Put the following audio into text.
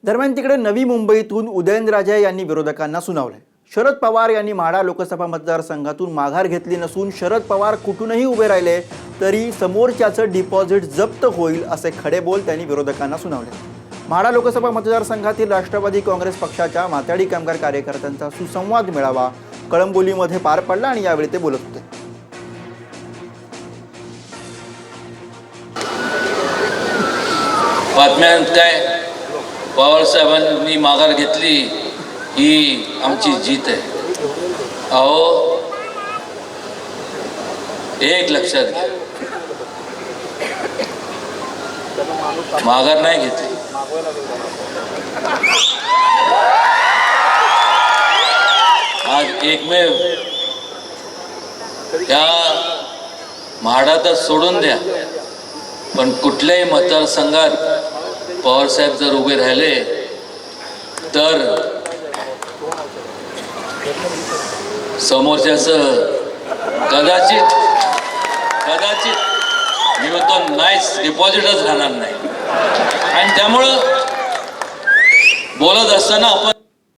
दरम्यान तिकडे नवी मुंबईतून उदयनराजे यांनी विरोधकांना सुनावले। शरद पवार यांनी माढा लोकसभा मतदारसंघातून माघार घेतली नसून शरद पवार कुठूनही उभे राहिले तरी समोरच्याचं डिपॉझिट जप्त होईल असे खडे बोल त्यांनी विरोधकांना सुनावले। माढा लोकसभा मतदारसंघातील राष्ट्रवादी काँग्रेस पक्षाच्या माथाडी कामगार कार्यकर्त्यांचा सुसंवाद मेळावा कळंबोलीमध्ये पार पडला आणि यावेळी ते बोलत होते। बातम्यात काय पवार साहेबांनी माघार घेतली ही आमची जीत आहे। अहो एक लक्षात घ्या, माघार नाही घेतली। आज एकमेव त्या म्हाडातच सोडून द्या, पण कुठल्याही मतदारसंघात पवार साहेब जर उभे राहिले तर समोरच्याचं कदाचित मी म्हणतो नाहीच, डिपॉझिटच राहणार नाही। आणि त्यामुळं बोलत असताना आपण